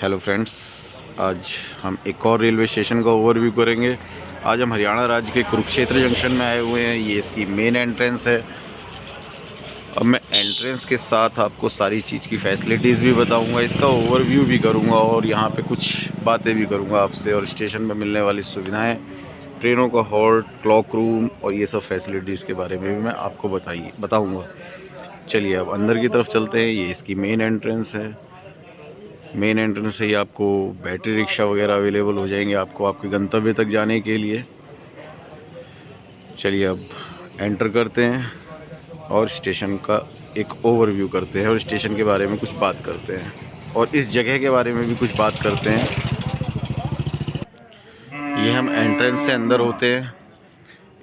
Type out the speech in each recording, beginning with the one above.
Hello friends, आज हम एक और रेलवे स्टेशन का ओवरव्यू करेंगे। आज हम हरियाणा राज्य के कुरुक्षेत्र जंक्शन में आए हुए हैं। ये इसकी मेन एंट्रेंस है। अब मैं एंट्रेंस के साथ आपको सारी चीज़ की फैसिलिटीज़ भी बताऊंगा, इसका ओवरव्यू भी करूंगा और यहाँ पे कुछ बातें भी करूंगा आपसे, और स्टेशन में मिलने वाली सुविधाएं, ट्रेनों का हॉल्ट, क्लॉक रूम और ये सब फैसिलिटीज़ के बारे में भी मैं आपको बताऊँगा। चलिए अब अंदर की तरफ चलते हैं। ये इसकी मेन एंट्रेंस है। मेन एंट्रेंस से ही आपको बैटरी रिक्शा वगैरह अवेलेबल हो जाएंगे आपको आपके गंतव्य तक जाने के लिए। चलिए अब एंटर करते हैं और स्टेशन का एक ओवरव्यू करते हैं और स्टेशन के बारे में कुछ बात करते हैं और इस जगह के बारे में भी कुछ बात करते हैं। ये हम एंट्रेंस से अंदर होते हैं,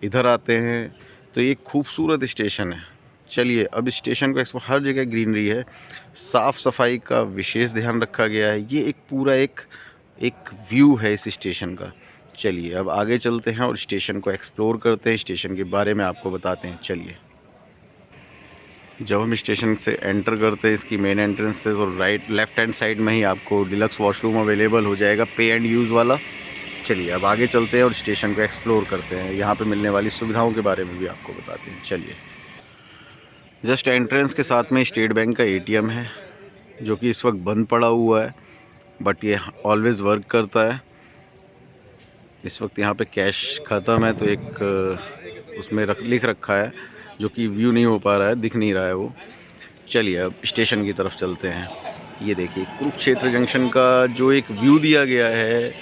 इधर आते हैं तो ये खूबसूरत स्टेशन है। चलिए अब स्टेशन को हर जगह ग्रीनरी है, साफ़ सफाई का विशेष ध्यान रखा गया है। ये एक पूरा एक व्यू है इस स्टेशन का। चलिए अब आगे चलते हैं और स्टेशन को एक्सप्लोर करते हैं, स्टेशन के बारे में आपको बताते हैं। चलिए जब हम स्टेशन से एंटर करते हैं इसकी मेन एंट्रेंस से, तो लेफ़्ट हैंड साइड में ही आपको डिलक्स वॉशरूम अवेलेबल हो जाएगा, पे एंड यूज़ वाला। चलिए अब आगे चलते हैं और स्टेशन को एक्सप्लोर करते हैं, यहाँ पे मिलने वाली सुविधाओं के बारे में भी आपको बताते हैं। चलिए जस्ट एंट्रेंस के साथ में स्टेट बैंक का एटीएम है, जो कि इस वक्त बंद पड़ा हुआ है, बट ये ऑलवेज़ वर्क करता है। इस वक्त यहाँ पे कैश ख़त्म है तो एक उसमें लिख रखा है, जो कि व्यू नहीं हो पा रहा है, दिख नहीं रहा है वो। चलिए अब स्टेशन की तरफ चलते हैं। ये देखिए कुरुक्षेत्र जंक्शन का जो एक व्यू दिया गया है,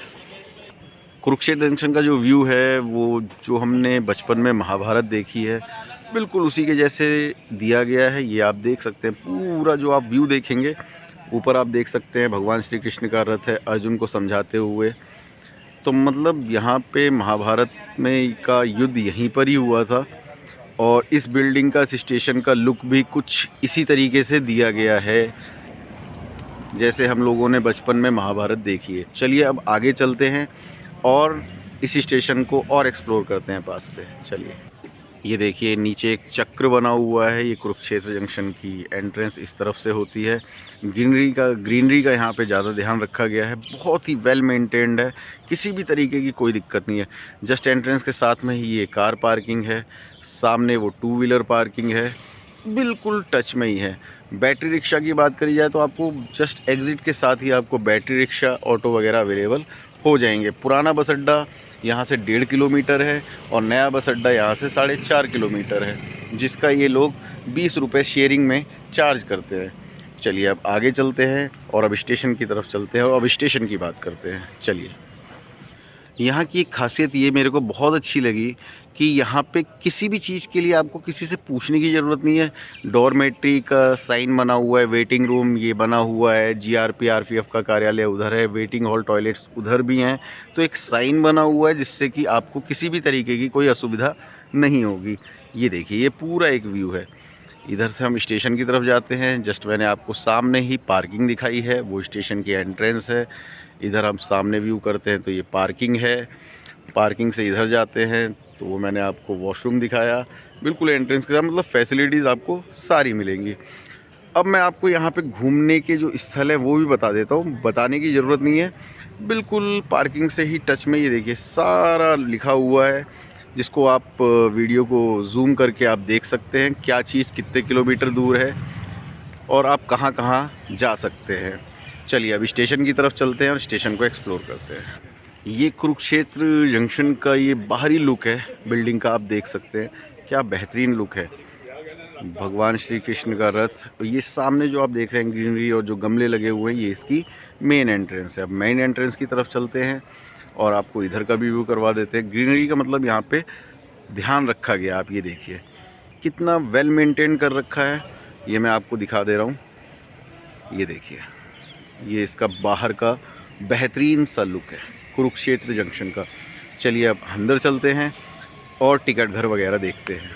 कुरुक्षेत्र जंक्शन का जो व्यू है वो जो हमने बचपन में महाभारत देखी है, बिल्कुल उसी के जैसे दिया गया है। ये आप देख सकते हैं, पूरा जो आप व्यू देखेंगे, ऊपर आप देख सकते हैं भगवान श्री कृष्ण का रथ है अर्जुन को समझाते हुए। तो मतलब यहाँ पे महाभारत में का युद्ध यहीं पर ही हुआ था, और इस बिल्डिंग का, इस स्टेशन का लुक भी कुछ इसी तरीके से दिया गया है जैसे हम लोगों ने बचपन में महाभारत देखी है। चलिए अब आगे चलते हैं और इस स्टेशन को और एक्सप्लोर करते हैं पास से। चलिए ये देखिए नीचे एक चक्र बना हुआ है। ये कुरुक्षेत्र जंक्शन की एंट्रेंस इस तरफ से होती है। ग्रीनरी का यहाँ पे ज़्यादा ध्यान रखा गया है, बहुत ही वेल मेंटेन्ड है, किसी भी तरीके की कोई दिक्कत नहीं है। जस्ट एंट्रेंस के साथ में ही ये कार पार्किंग है, सामने वो टू व्हीलर पार्किंग है, बिल्कुल टच में ही है। बैटरी रिक्शा की बात करी जाए तो आपको जस्ट एग्ज़िट के साथ ही आपको बैटरी रिक्शा, ऑटो वगैरह अवेलेबल हो जाएंगे। पुराना बस अड्डा यहाँ से 1.5 किलोमीटर है और नया बस अड्डा यहाँ से 4.5 किलोमीटर है, जिसका ये लोग 20 रुपये शेयरिंग में चार्ज करते हैं। चलिए अब आगे चलते हैं और अब स्टेशन की तरफ चलते हैं और अब स्टेशन की बात करते हैं। चलिए यहाँ की एक खासियत ये मेरे को बहुत अच्छी लगी कि यहाँ पे किसी भी चीज़ के लिए आपको किसी से पूछने की ज़रूरत नहीं है। डॉर्मेट्री का साइन बना हुआ है, वेटिंग रूम ये बना हुआ है, जीआरपी आरपीएफ का कार्यालय उधर है, वेटिंग हॉल टॉयलेट्स उधर भी हैं। तो एक साइन बना हुआ है जिससे कि आपको किसी भी तरीके की कोई असुविधा नहीं होगी। ये देखिए ये पूरा एक व्यू है। इधर से हम स्टेशन की तरफ जाते हैं। जस्ट मैंने आपको सामने ही पार्किंग दिखाई है, वो स्टेशन की एंट्रेंस है। इधर हम सामने व्यू करते हैं तो ये पार्किंग है। पार्किंग से इधर जाते हैं तो वो मैंने आपको वॉशरूम दिखाया, बिल्कुल एंट्रेंस के साथ, मतलब फैसिलिटीज़ आपको सारी मिलेंगी। अब मैं आपको यहाँ पे घूमने के जो स्थल है वो भी बता देता हूँ, बताने की ज़रूरत नहीं है, बिल्कुल पार्किंग से ही टच में। ये देखिए सारा लिखा हुआ है, जिसको आप वीडियो को जूम करके आप देख सकते हैं, क्या चीज़ कितने किलोमीटर दूर है और आप कहाँ कहाँ जा सकते हैं। चलिए अब स्टेशन की तरफ चलते हैं और स्टेशन को एक्सप्लोर करते हैं। ये कुरुक्षेत्र जंक्शन का ये बाहरी लुक है बिल्डिंग का, आप देख सकते हैं क्या बेहतरीन लुक है। भगवान श्री कृष्ण का रथ, ये सामने जो आप देख रहे हैं ग्रीनरी और जो गमले लगे हुए हैं, ये इसकी मेन एंट्रेंस है। अब मेन एंट्रेंस की तरफ चलते हैं और आपको इधर का भी व्यू करवा देते हैं। ग्रीनरी का मतलब यहाँ पे ध्यान रखा गया, आप ये देखिए कितना वेल मेंटेन कर रखा है, ये मैं आपको दिखा दे रहा हूँ। ये देखिए ये इसका बाहर का बेहतरीन सा लुक है कुरुक्षेत्र जंक्शन का। चलिए अब अंदर चलते हैं और टिकट घर वगैरह देखते हैं।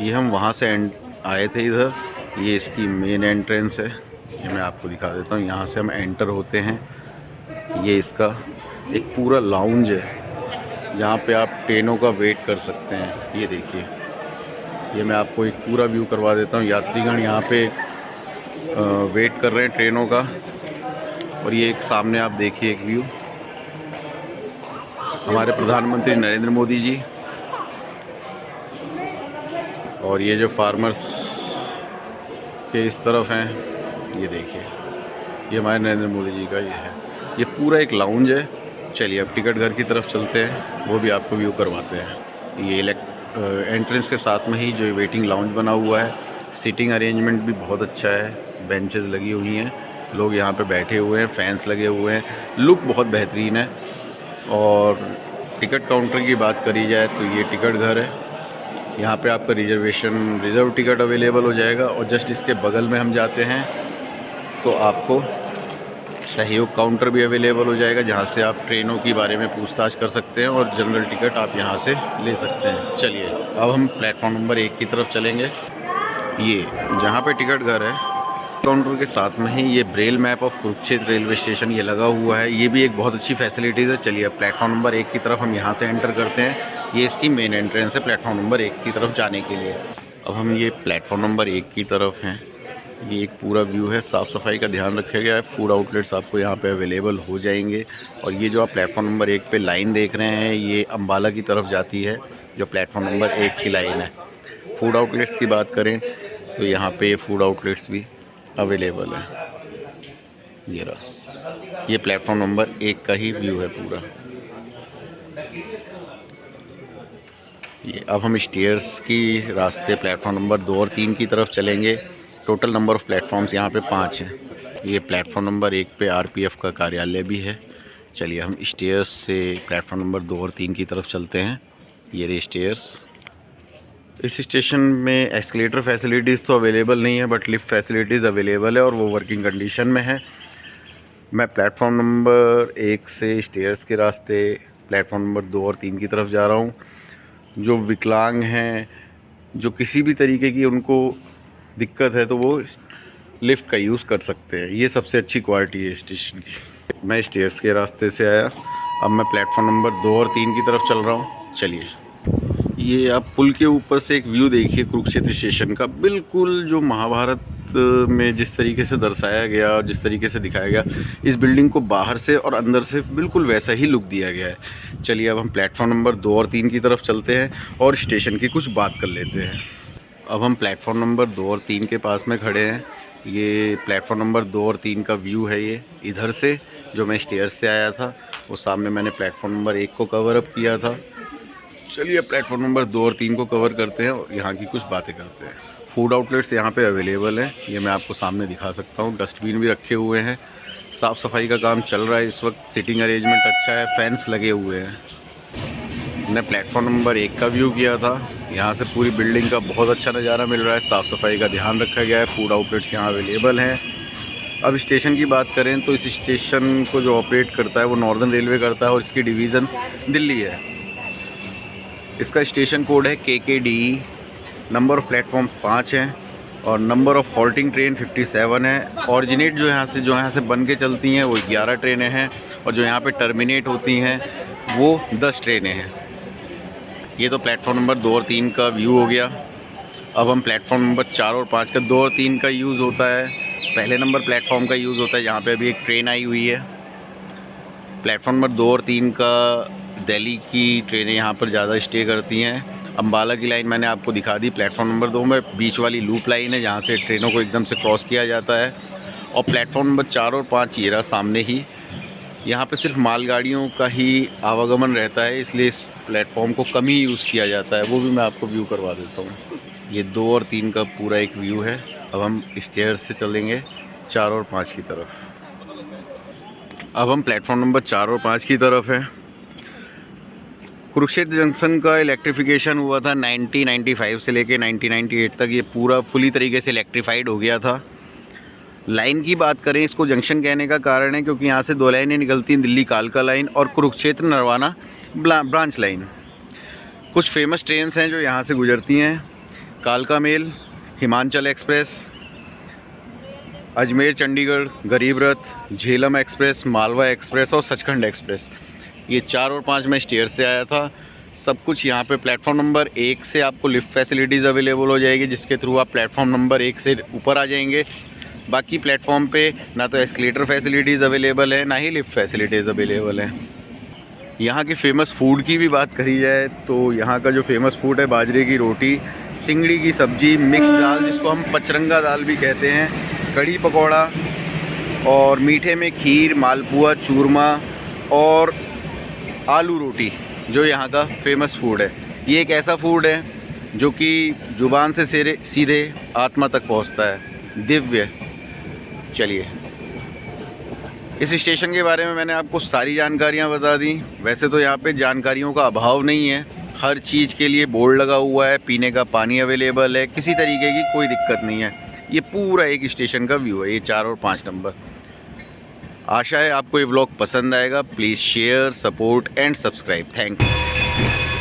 ये हम वहाँ से आए थे इधर, ये इसकी मेन एंट्रेंस है, ये मैं आपको दिखा देता हूँ। यहाँ से हम एंटर होते हैं, ये इसका एक पूरा लाउंज है जहाँ पे आप ट्रेनों का वेट कर सकते हैं। ये देखिए ये मैं आपको एक पूरा व्यू करवा देता हूँ। यात्रीगण यहाँ पे वेट कर रहे हैं ट्रेनों का, और ये एक सामने आप देखिए एक व्यू, हमारे प्रधानमंत्री नरेंद्र मोदी जी, और ये जो फार्मर्स के इस तरफ हैं, ये देखिए, ये हमारे नरेंद्र मोदी जी का ये है। ये पूरा एक लाउंज है। चलिए अब टिकट घर की तरफ चलते हैं, वो भी आपको व्यू करवाते हैं। ये एंट्रेंस के साथ में ही जो वेटिंग लाउंज बना हुआ है, सीटिंग अरेंजमेंट भी बहुत अच्छा है, बेंचेस लगी हुई हैं, लोग यहाँ पे बैठे हुए हैं, फैंस लगे हुए हैं, लुक बहुत बेहतरीन है। और टिकट काउंटर की बात करी जाए तो ये टिकट घर है, यहाँ पे आपका रिज़र्व टिकट अवेलेबल हो जाएगा। और जस्ट इसके बगल में हम जाते हैं तो आपको सहयोग काउंटर भी अवेलेबल हो जाएगा, जहाँ से आप ट्रेनों के बारे में पूछताछ कर सकते हैं और जनरल टिकट आप यहाँ से ले सकते हैं। चलिए अब हम प्लेटफॉर्म नंबर 1 की तरफ चलेंगे। ये जहाँ पे टिकट घर है, काउंटर के साथ में ही ये Braille map of Kurukshetra railway station ये लगा हुआ है। ये भी एक बहुत अच्छी फैसिलिटीज़ है। चलिए अब प्लेटफॉर्म नंबर 1 की तरफ हम यहाँ से एंटर करते हैं। ये इसकी मेन एंट्रेंस है प्लेटफॉर्म नंबर 1 की तरफ जाने के लिए। अब हम ये प्लेटफॉर्म नंबर 1 की तरफ हैं। ये एक पूरा व्यू है, साफ़ सफाई का ध्यान रखा गया है। फूड आउटलेट्स आपको यहाँ पे अवेलेबल हो जाएंगे। और ये जो आप प्लेटफॉर्म नंबर 1 पे लाइन देख रहे हैं, ये अम्बाला की तरफ जाती है, जो प्लेटफॉर्म नंबर 1 की लाइन है। फूड आउटलेट्स की बात करें तो यहाँ पे फूड आउटलेट्स भी अवेलेबल है। ये रहा, ये प्लेटफॉर्म नंबर 1 का ही व्यू है पूरा। ये अब हम स्टेयर्स की रास्ते प्लेटफॉर्म नंबर 2 और 3 की तरफ चलेंगे। टोटल नंबर ऑफ़ प्लेटफॉर्म्स यहाँ पे 5 हैं। ये प्लेटफॉर्म नंबर 1 पे आरपीएफ का कार्यालय भी है। चलिए हम स्टेयर्स से प्लेटफॉर्म नंबर 2 और 3 की तरफ चलते हैं। ये रहे स्टेयर्स। इस स्टेशन में एस्केलेटर फैसिलिटीज़ तो अवेलेबल नहीं है, बट लिफ्ट फैसिलिटीज़ अवेलेबल है और वो वर्किंग कंडीशन में है। मैं प्लेटफॉर्म नंबर 1 से स्टेयर्स के रास्ते प्लेटफॉर्म नंबर 2 और 3 की तरफ जा रहा हूँ। जो विकलांग हैं, जो किसी भी तरीके की उनको दिक्कत है, तो वो लिफ्ट का यूज़ कर सकते हैं। ये सबसे अच्छी क्वालिटी है स्टेशन की। मैं स्टेयर्स के रास्ते से आया, अब मैं प्लेटफॉर्म नंबर 2 और 3 की तरफ चल रहा हूँ। चलिए, ये आप पुल के ऊपर से एक व्यू देखिए कुरुक्षेत्र स्टेशन का। बिल्कुल जो महाभारत में जिस तरीके से दर्शाया गया और जिस तरीके से दिखाया गया, इस बिल्डिंग को बाहर से और अंदर से बिल्कुल वैसा ही लुक दिया गया है। चलिए अब हम प्लेटफॉर्म नंबर 2 और 3 की तरफ चलते हैं और स्टेशन की कुछ बात कर लेते हैं। अब हम प्लेटफॉर्म नंबर 2 और 3 के पास में खड़े हैं। ये प्लेटफॉर्म नंबर 2 और 3 का व्यू है। ये इधर से जो मैं स्टेयर से आया था, वो सामने मैंने प्लेटफॉर्म नंबर 1 को कवर अप किया था। चलिए प्लेटफॉर्म नंबर 2 और 3 को कवर करते हैं और यहाँ की कुछ बातें करते हैं। फूड आउटलेट्स यहाँ पे अवेलेबल हैं, ये मैं आपको सामने दिखा सकता हूँ। डस्टबिन भी रखे हुए हैं, साफ़ सफाई का काम चल रहा है इस वक्त। सीटिंग अरेंजमेंट अच्छा है, फैंस लगे हुए हैं। मैंने प्लेटफॉर्म नंबर 1 का व्यू किया था। यहाँ से पूरी बिल्डिंग का बहुत अच्छा नज़ारा मिल रहा है, साफ़ सफाई का ध्यान रखा गया है। फूड आउटलेट्स यहाँ अवेलेबल हैं। अब स्टेशन की बात करें तो इस स्टेशन को जो ऑपरेट करता है वो नॉर्दर्न रेलवे करता है और इसकी डिवीज़न दिल्ली है। इसका स्टेशन कोड है KKDE। नंबर ऑफ़ प्लेटफॉर्म 5 हैं और नंबर ऑफ़ हॉल्टिंग ट्रेन 57 है। ऑरिजिनेट जो यहाँ से बन के चलती हैं वो 11 ट्रेनें हैं और जो यहाँ पे टर्मिनेट होती हैं वो 10 ट्रेनें हैं। ये तो प्लेटफॉर्म नंबर 2 और 3 का व्यू हो गया। अब हम प्लेटफॉर्म नंबर 4 और 5 का 2 और 3 का यूज़ होता है। पहले नंबर प्लेटफॉर्म का यूज़ होता है, यहाँ पे अभी एक ट्रेन आई हुई है। प्लेटफॉर्म नंबर 2 और 3 का दिल्ली की ट्रेनें यहाँ पर ज़्यादा स्टे करती हैं। अम्बाला की लाइन मैंने आपको दिखा दी। प्लेटफॉर्म नंबर 2 में बीच वाली लूप लाइन है, जहाँ से ट्रेनों को एकदम से क्रॉस किया जाता है। और प्लेटफॉर्म नंबर 4 और 5 ये रहा सामने ही। यहाँ पे सिर्फ मालगाड़ियों का ही आवागमन रहता है, इसलिए इस प्लेटफॉर्म को कम ही यूज़ किया जाता है। वो भी मैं आपको व्यू करवा देता हूँ। ये 2 और 3 का पूरा एक व्यू है। अब हम स्टेयर से चलेंगे 4 और 5 की तरफ। अब हम प्लेटफॉर्म नंबर 4 और 5 की तरफ हैं। कुरुक्षेत्र जंक्शन का इलेक्ट्रिफिकेशन हुआ था 1995 से लेके 1998 तक। ये पूरा फुली तरीके से इलेक्ट्रीफाइड हो गया था। लाइन की बात करें, इसको जंक्शन कहने का कारण है क्योंकि यहाँ से 2 लाइनें निकलती हैं, दिल्ली कालका लाइन और कुरुक्षेत्र नरवाना ब्रांच लाइन। कुछ फेमस ट्रेन्स हैं जो यहाँ से गुजरती हैं। कालका मेल, हिमाचल एक्सप्रेस, अजमेर चंडीगढ़ गरीब रथ, झेलम एक्सप्रेस, मालवा एक्सप्रेस और सचखंड एक्सप्रेस। ये 4 और 5 में स्टेयर से आया था। सब कुछ यहाँ पे प्लेटफॉर्म नंबर 1 से आपको लिफ्ट फैसिलिटीज़ अवेलेबल हो जाएगी, जिसके थ्रू आप प्लेटफॉर्म नंबर 1 से ऊपर आ जाएंगे। बाकी प्लेटफॉर्म पे ना तो एस्केलेटर फैसिलिटीज़ अवेलेबल है, ना ही लिफ्ट फैसिलिटीज़ अवेलेबल है। यहाँ की फ़ेमस फूड की भी बात करी जाए तो यहाँ का जो फेमस फूड है बाजरे की रोटी, सिंगड़ी की सब्ज़ी, मिक्स दाल जिसको हम पचरंगा दाल भी कहते हैं, कढ़ी पकौड़ा और मीठे में खीर, मालपुआ, चूरमा और आलू रोटी जो यहाँ का फेमस फूड है। ये एक ऐसा फूड है जो कि ज़ुबान से सीधे आत्मा तक पहुँचता है, दिव्य। चलिए, इस स्टेशन के बारे में मैंने आपको सारी जानकारियाँ बता दी। वैसे तो यहाँ पे जानकारियों का अभाव नहीं है, हर चीज़ के लिए बोर्ड लगा हुआ है, पीने का पानी अवेलेबल है, किसी तरीके की कोई दिक्कत नहीं है। ये पूरा एक स्टेशन का व्यू है, ये 4 और 5 नंबर। आशा है आपको ये व्लॉग पसंद आएगा। Please share, support and subscribe. Thank you.